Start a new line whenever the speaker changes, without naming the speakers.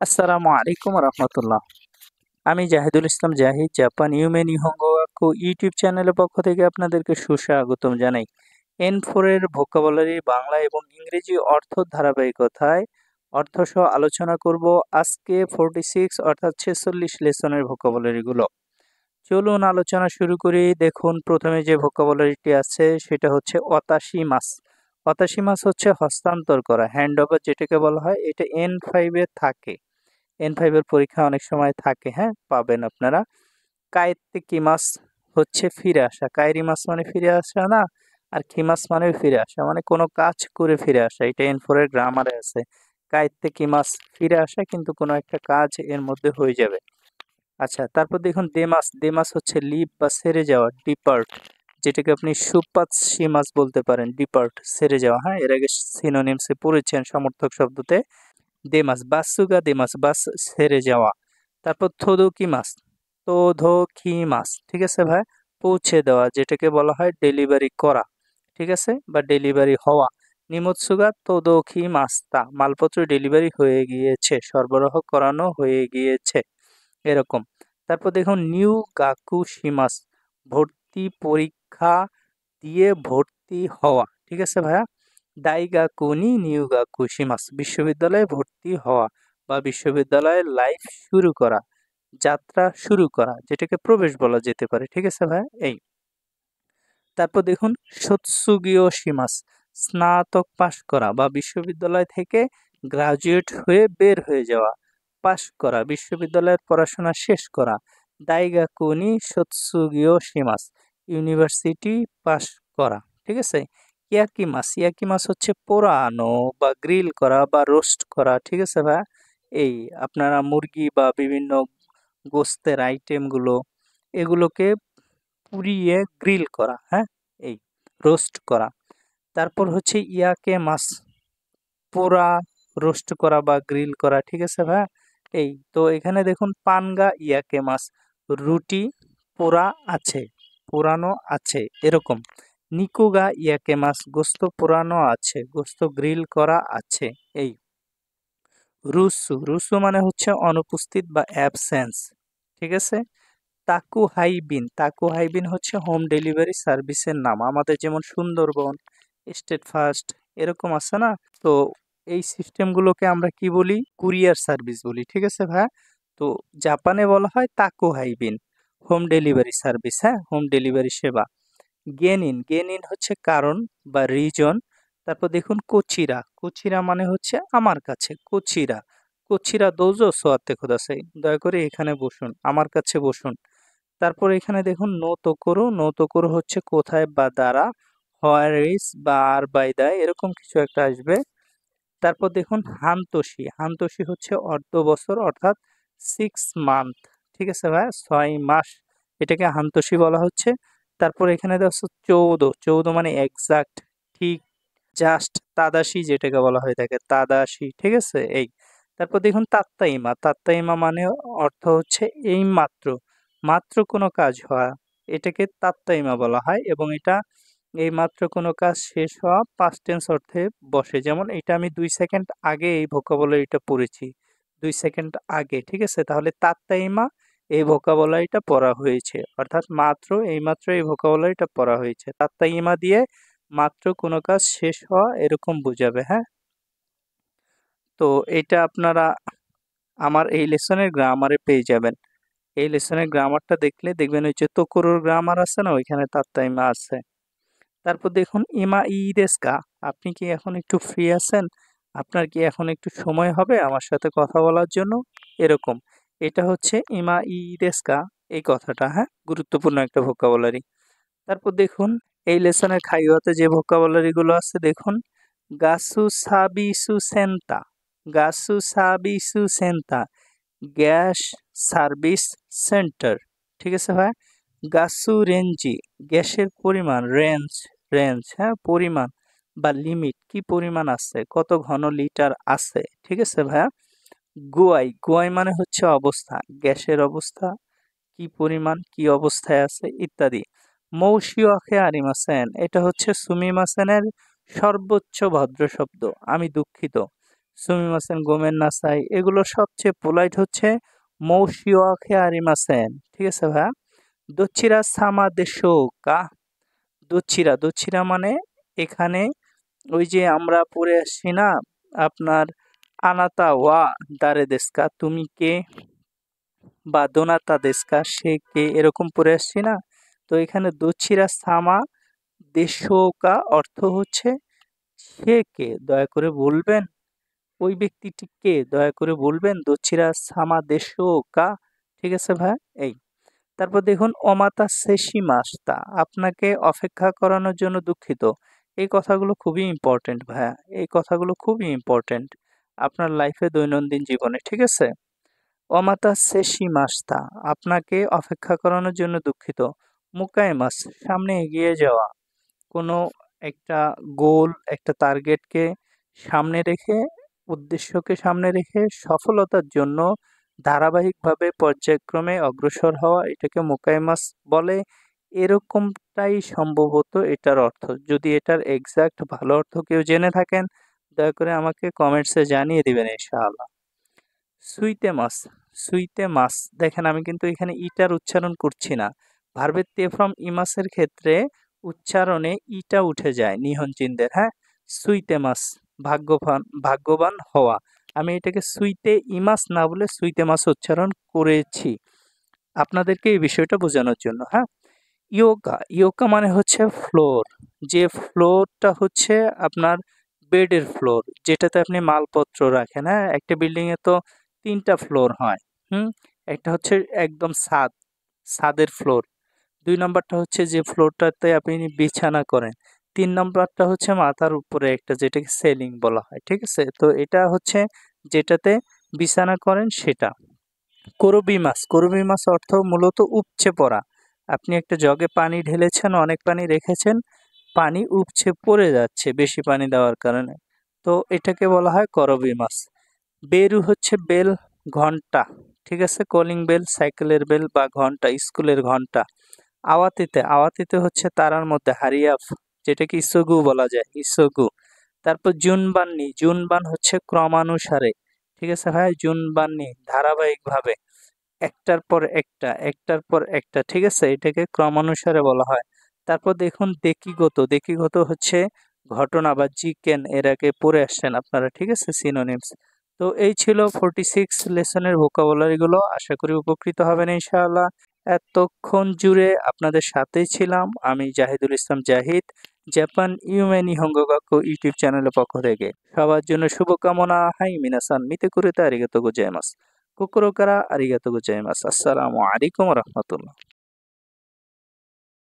আসসালামু আলাইকুম রহমতুল্লাহ। আমি জাহিদুল ইসলাম জাহিদ জাপান ইউমে নিহঙ্গোয়াকু ইউটিউব চ্যানেলের পক্ষ থেকে আপনাদেরকে সুস্বাগতম জানাই। N4 এর ভোকাবুলারি বাংলা এবং ইংরেজি অর্থ ধারাবাহিকতায় অর্থসহ আলোচনা করব আজকে 46 অর্থাৎ 46 লেসনের ভোকাবুলারিগুলো। চলুন আলোচনা শুরু করি। দেখুন প্রথমে যে ভোকাবুলারিটি আছে সেটা হচ্ছে অতাশিমাস। অতাশিমাস হচ্ছে হস্তান্তর করা, হ্যান্ড ওভার যেটাকে বলা হয়। এটা N5 এ থাকে। N5 এর পরীক্ষা অনেক সময় থাকে, হ্যাঁ, পাবেন আপনারা। কায়েত্তে কিমাস হচ্ছে ফিরে আসা। কাইরিমাস মানে ফিরে আসা না, আর কিমাস মানে ফিরে আসা, মানে কোনো কাজ করে ফিরে আসা। এটা N4 এর গ্রামারে আছে। কায়েত্তে কিমাস ফিরে আসা, কিন্তু কোনো একটা কাজ এর মধ্যে হয়ে যাবে। আচ্ছা, তারপর দেখুন দেমাস। দেমাস হচ্ছে লিভ বা সেরে যাওয়া, ডিপার্ট, যেটাকে আপনি সুপাতসিমাস বলতে পারেন। ডিপার্ট, সেরে যাওয়া, হ্যাঁ, এর আগে সিনোনিমসে পড়েছেন সমর্থক শব্দতে। দেমাস, বাসুগা দেমাস, বাস ছেড়ে যাওয়া। তারপর থোদোকিমাস, তোধোকিমাস, ঠিক আছে ভাই, পৌঁছে দেওয়া, যেটাকে বলা হয় ডেলিভারি করা, ঠিক আছে, বা ডেলিভারি হওয়া। নিমোৎসুগা তোদোকিমাস্তা, মালপত্র ডেলিভারি হয়ে গিয়েছে, সরবরাহ করানো হয়ে গিয়েছে, এরকম। তারপর দেখুন নিউ গাকুশিমাস, ভর্তি পরীক্ষা দিয়ে ভর্তি হওয়া, ঠিক আছে ভাইয়া। দাইগাকুনি নিউগাকুশিমাস, বিশ্ববিদ্যালয়ে ভর্তি হওয়া বা বিশ্ববিদ্যালয়ের লাইফ শুরু করা, যাত্রা শুরু করা, যেটাকে প্রবেশ বলা যেতে পারে, ঠিক আছে ভাইয়া। এই তারপর দেখুন সৎসুগীয় সীমাস, স্নাতক পাশ করা বা বিশ্ববিদ্যালয় থেকে গ্রাজুয়েট হয়ে বের হয়ে যাওয়া, পাশ করা, বিশ্ববিদ্যালয়ের পড়াশোনা শেষ করা। দাইগাকুনি সৎসুগীয় সীমাস, ইউনিভার্সিটি পাশ করা, ঠিক আছে। ইয়াকিমাস, ইয়াকিমাস হচ্ছে পোড়ানো বা গ্রিল করা বা রোস্ট করা, ঠিক আছে ভাই। এই আপনারা মুরগি বা বিভিন্ন গোস্তের আইটেমগুলো, এগুলোকে পুড়িয়ে গ্রিল করা, হ্যাঁ, এই রোস্ট করা। তারপর হচ্ছে ইয়াকে মাছ, পোড়া, রোস্ট করা বা গ্রিল করা, ঠিক আছে ভাই। এই তো এখানে দেখুন পানগা ইয়াকে মাছ, রুটি পোড়া আছে, পোড়ানো আছে, এরকম। নিকুগা ইয়াকে মাছ, গোস্ত পোড়ানো আছে, গোস্ত গ্রিল করা আছে, এই। রুসু, রুসু মানে হচ্ছে অনুপস্থিত বা অ্যাবসেন্স, ঠিক আছে। তাকু হাইবিন, তাকু হাইবিন হচ্ছে হোম ডেলিভারি সার্ভিসের নাম। আমাদের যেমন সুন্দরবন, স্টেট ফার্স্ট, এরকম আছে না। তো এই সিস্টেমগুলোকে আমরা কি বলি? কুরিয়ার সার্ভিস বলি, ঠিক আছে ভাই। তো জাপানে বলা হয় তাকু হাইবিন, হোম ডেলিভারি সার্ভিস, হ্যাঁ, হোম ডেলিভারি সেবা। গেনিন, গেনিন হচ্ছে কারণ বা রিজন। তারপর দেখুন কোচিরা, কোচিরা মানে হচ্ছে আমার কাছে, কোচিরা, কোচিরা দোজো সোয়াতে খোদাসাই, দয়া করে এখানে বসুন, আমার কাছে বসুন। তারপর এখানে দেখুন নো তোকোরো, নো তোকোরো হচ্ছে কোথায় বা দ্বারা, হোয়ার ইজ বা আর বাই দা, এরকম কিছু একটা আসবে। তারপর দেখুন হান্তোশি, হান্তোশি হচ্ছে অর্ধ বছর, অর্থাৎ 6 মান্থ, ঠিক আছে ভাই, 6 মাস, এটাকে হান্তোশি বলা হচ্ছে। তারপর এখানে দেখো 14, 14 মানে এক্সাক্ট, ঠিক, জাস্ট, তাদাশি যেটাকে বলা হয়ে থাকে, তাদাশি, ঠিক আছে, এই। তারপর দেখুন তাত্তাইমা, তাত্তাইমা মানে অর্থ হচ্ছে এই মাত্র, মাত্র কোনো কাজ হওয়া, এটাকে তাত্তাইমা বলা হয়। এবং এটা এই মাত্র কোনো কাজ শেষ হওয়া পাস্ট টেন্স অর্থে বসে। যেমন এটা আমি 2 সেকেন্ড আগে এই ভোকাবুলারিটা পড়েছি, 2 সেকেন্ড আগে, ঠিক আছে। তাহলে তাত্তাইমা এই ভোকাবুলারিটা পড়া হয়েছে, অর্থাৎ মাত্র, এইমাত্র এই ভোকাবুলারিটা পড়া হয়েছে। তাত্তাইমা দিয়ে মাত্র কোনো কাজ শেষ হওয়া, এরকম বোঝাবে, হ্যাঁ। তো এটা আপনারা আমার এই লেসনের গ্রামারে পেয়ে যাবেন। এই লেসনের গ্রামারটা দেখলে দেখবেন ওই যে তোকোরোর গ্রামার আছে না, ওইখানে তাত্তাইমা আছে। তারপর দেখুন ইমা ইদেস্কা, আপনি কি এখন একটু ফ্রি আছেন? আপনার কি এখন একটু সময় হবে আমার সাথে কথা বলার জন্য? এরকম। এটা হচ্ছে ইমা ইদেস্কা, এই কথাটা, হ্যাঁ, গুরুত্বপূর্ণ একটা ভোকাবুলারি। তারপর দেখুন এই লেসনের খাইওয়াতে যে ভোকাবুলারি গুলো আছে দেখুন, গাসু সাবিসু সেন্তা, গাসু সাবিসু সেন্তা, গ্যাস সার্ভিস সেন্টার, ঠিক আছে ভাই। গাসু রেঞ্জি, গ্যাসের পরিমাণ, রেঞ্জ, রেঞ্জ, হ্যাঁ, পরিমাণ বা লিমিট, কি পরিমাণ আছে, কত ঘন লিটার আছে, ঠিক আছে ভাইয়া। গুয়াই, গুয়াই মানে হচ্ছে অবস্থা, গ্যাসের অবস্থা, কি পরিমাণ, কি অবস্থায় আছে, ইত্যাদি। মৌসিওয়াকে আরিমাসেন, এটা হচ্ছে সুমিমাসেনের সর্বোচ্চ ভদ্র শব্দ, আমি দুঃখিত। সুমিমাসেন, গোমেন নাসাই, এগুলোর সবচেয়ে পোলাইট হচ্ছে মৌশিওয়াকে আরিমাসেন। ঠিক আছে ভাইয়া? দচ্ছিরা সামা দেশো কা, দচ্ছিরা, দচ্ছিরা মানে এখানে ওই যে আমরা পড়ে আসছি না আপনার আনাতা ওয়া দারে দেশকা, তুমি কে, বা দোনাতা দেশকা, সে কে, এরকম পড়ে আসছি না? তো এখানে দচ্ছিরা সামা দেশোকা অর্থ হচ্ছে সে কে, দয়া করে বলবেন? ওই ব্যক্তিটি কে, দয়া করে বলবেন? দচ্ছিরা সামা দেশোকা। ঠিক আছে ভাই? এই। তারপর দেখুন অমাতা সেশি মাস্তা, আপনাকে অপেক্ষা করানোর জন্য দুঃখিত। এই কথাগুলো খুবই ইম্পর্টেন্ট ভাইয়া। এই কথাগুলো খুবই ইম্পর্টেন্ট আপনার লাইফে, দৈনন্দিন জীবনে। ঠিক আছে? অমাতা সেশি মাস্তা, আপনাকে অপেক্ষা করানোর জন্য দুঃখিত। মুকাইমাস, সামনে এগিয়ে যাওয়া। কোনো একটা গোল, একটা টার্গেটকে সামনে রেখে, উদ্দেশ্যকে সামনে রেখে সফলতার জন্য ধারাবাহিকভাবে পর্যায়ক্রমে অগ্রসর হওয়া, এটাকে মোকাইমাস বলে। এরকমটাই সম্ভবত এটার অর্থ। যদি এটার এক্সাক্ট ভালো অর্থ কেউ জেনে থাকেন, দয়া করে আমাকে কমেন্টসে জানিয়ে দিবেন ইনশাআল্লাহ। সুইতে মাছ, সুইতে মাছ, দেখেন আমি কিন্তু এখানে ইটার উচ্চারণ করছি না। ভার্বের তে ফ্রম ইমাসের ক্ষেত্রে উচ্চারণে ইটা উঠে যায় নিহন চিহ্নের। হ্যাঁ, সুইতে মাছ, ভাগ্যবান, ভাগ্যবান হওয়া। আমি এটাকে সুইতে ইমাস না বলে সুইতে মাছ উচ্চারণ করেছি আপনাদেরকে এই বিষয়টা বোঝানোর জন্য। হ্যাঁ, ইয়োকা, ইয়োকা মানে হচ্ছে ফ্লোর। যে ফ্লোরটা হচ্ছে আপনার বেডের ফ্লোর, যেটাতে আপনি মালপত্র রাখেন। হ্যাঁ, একটা বিল্ডিং এ তো ৩টা ফ্লোর হয়। হুম? একটা হচ্ছে একদম ছাদ, ছাদের ফ্লোর। ২ নাম্বারটা হচ্ছে যে ফ্লোরটাতে আপনি বিছানা করেন। ৩ নাম্বারটা হচ্ছে মাথার উপরে একটা, যেটাকে সেলিং বলা হয়। ঠিক আছে? তো এটা হচ্ছে যেটাতে বিছানা করেন সেটা। করবি মাছ, করবি মাছ অর্থ মূলত উপচে পড়া। আপনি একটা জগে পানি ঢেলেছেন, অনেক পানি রেখেছেন, পানি উপচে পড়ে যাচ্ছে বেশি পানি দেওয়ার কারণে। তো এটাকে বলা হয় করবি মাছ। বেরু হচ্ছে বেল, ঘন্টা। ঠিক আছে? কলিং বেল, সাইকেলের বেল বা ঘন্টা, স্কুলের ঘন্টা। আওয়াতিতে, আওয়াতিতে হচ্ছে তারার মধ্যে হারিয়াফ, যেটাকে ইসোগু বলা যায়, ইসোগু। তারপর জুনবান্নি, জুনবান হচ্ছে ক্রমানুসারে। ঠিক আছে ভাই? জুনবান্নি ধারাবাহিকভাবে একটার পর একটা, একটার পর একটা। ঠিক আছে? এটাকে ক্রমানুসারে বলা হয়। তারপর দেখুন দেকিগত, দেকিগত হচ্ছে ঘটনা বা জিকেন, এর আগে পড়ে আসছেন আপনারা। ঠিক আছে? সিনোনিমস। তো এই ছিল 46 লেসনের ভোকাবুলারি গুলো। আশা করি উপকৃত হবেন ইনশাআল্লাহ। এতক্ষণ জুড়ে আপনাদের সাথেই ছিলাম আমি, জাহিদুল ইসলাম জাহিদ, জাপান ইউমে নিহঙ্গো গাক্কো ইউটিউব চ্যানেলের পক্ষ থেকে। সবার জন্য শুভকামনা। হাই মিনাসান মিতে কুরিতা আরিগাতো গোজাইমাস। কুকুরোকারা আরিগাতো গোজাইমাস। আসসালামু আলাইকুম রহমতুল্লাহ।